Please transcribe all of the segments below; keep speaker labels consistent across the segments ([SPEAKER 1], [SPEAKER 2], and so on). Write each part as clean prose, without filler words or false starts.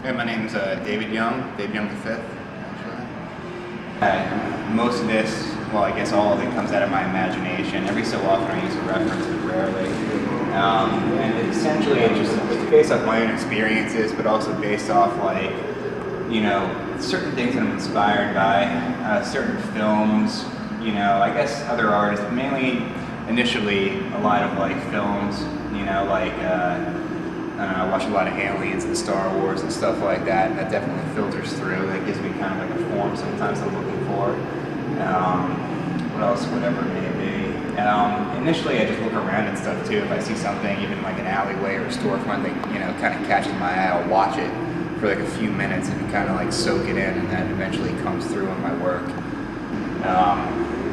[SPEAKER 1] Hey, my name's David Young the 5th, actually. Most of this, well, I guess all of it comes out of my imagination. Every so often I use a reference, but rarely. And essentially it's based off my own experiences, but also based off, like, you know, certain things that I'm inspired by, certain films, you know, I guess other artists, mainly initially a lot of like films, you know, like I don't know, I watch a lot of Aliens and Star Wars and stuff like that, and that definitely filters through. That gives me kind of like a form sometimes I'm looking for. What else, whatever it may be. Initially I just look around and stuff too. If I see something, even like an alleyway or a storefront that, you know, kind of catches my eye, I'll watch it for like a few minutes and kind of like soak it in, and that eventually comes through in my work.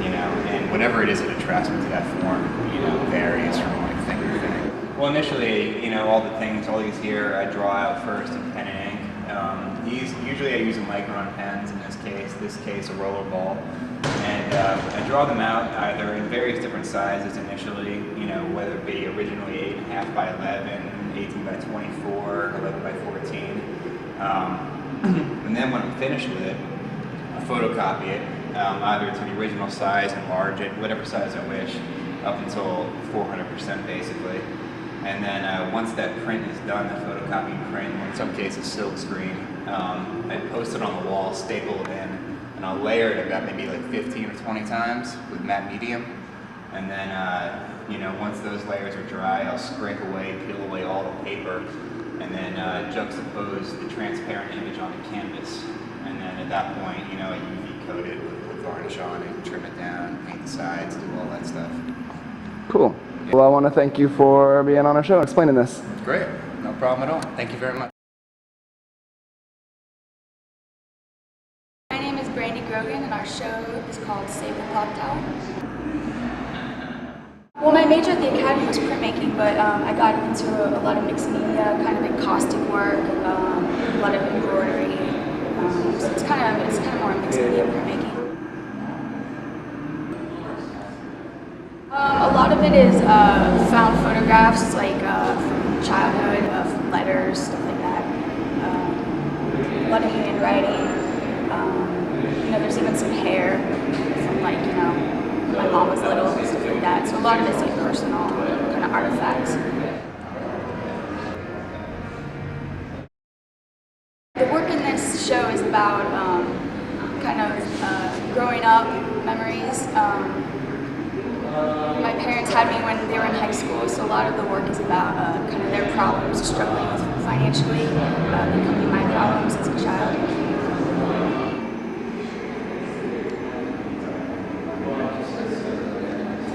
[SPEAKER 1] You know, and whatever it is that attracts me to that form, you know, varies from like thing to thing. Well, initially, you know, all these here, I draw out first in pen and ink. Usually I use a micron pens, in this case a roller ball. And I draw them out either in various different sizes initially, you know, whether it be originally 8.5 by 11, 18 by 24, 11 by 14. And then when I'm finished with it, I photocopy it, either to the original size, enlarge it, whatever size I wish, up until 400% basically. And then once that print is done, the photocopy print, or in some cases silk screen, I post it on the wall, staple it in, and I'll layer it about maybe like 15 or 20 times with matte medium. And then, you know, once those layers are dry, I'll scrape away, peel away all the paper, and then juxtapose the transparent image on the canvas. And then at that point, you know, I UV coat it with varnish on it, trim it down, paint the sides, do all that stuff.
[SPEAKER 2] Cool. Well, I want to thank you for being on our show and explaining this.
[SPEAKER 1] Great. No problem at all. Thank you very much.
[SPEAKER 3] My name is Brandy Grogan, and our show is called Sable Cocktail. Well, my major at the Academy was printmaking, but I got into a lot of mixed media, kind of encaustic work, a lot of embroidery. So it's kind of more mixed media printmaking. A lot of it is found photographs, like from childhood, from letters, stuff like that. A lot of handwriting. You know, there's even some hair from, like, you know, my mom was little and stuff like that. So a lot of it's like personal kind of artifacts. The work in this show is about kind of growing up memories. My parents had me when they were in high school, so a lot of the work is about kind of their problems, struggling with financially, becoming my problems as a child.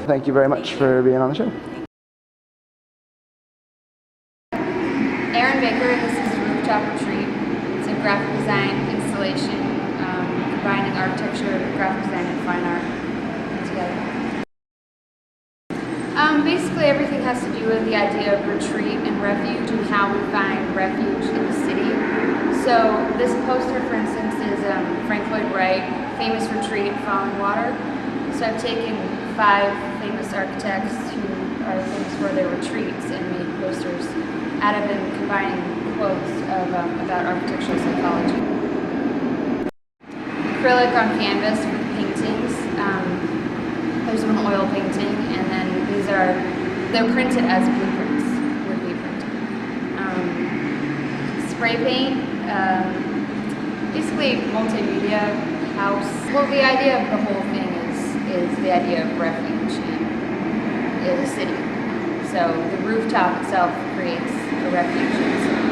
[SPEAKER 2] Thank you very much for being on the show.
[SPEAKER 4] Aaron Baker, this is Rooftop Retreat. It's a graphic design installation, combining architecture, graphic design, and fine art together. Basically everything has to do with the idea of retreat and refuge and how we find refuge in the city. So this poster, for instance, is Frank Lloyd Wright, famous retreat, Falling Water. So I've taken 5 famous architects who are famous for their retreats and made posters out of them, combining quotes of, about architectural psychology. Acrylic on canvas for the paintings. There's an oil painting, and then they're printed as blueprints, would be printed. Spray paint, basically multimedia house. Well, the idea of the whole thing is the idea of refuge in the city. So the rooftop itself creates a refuge in the city.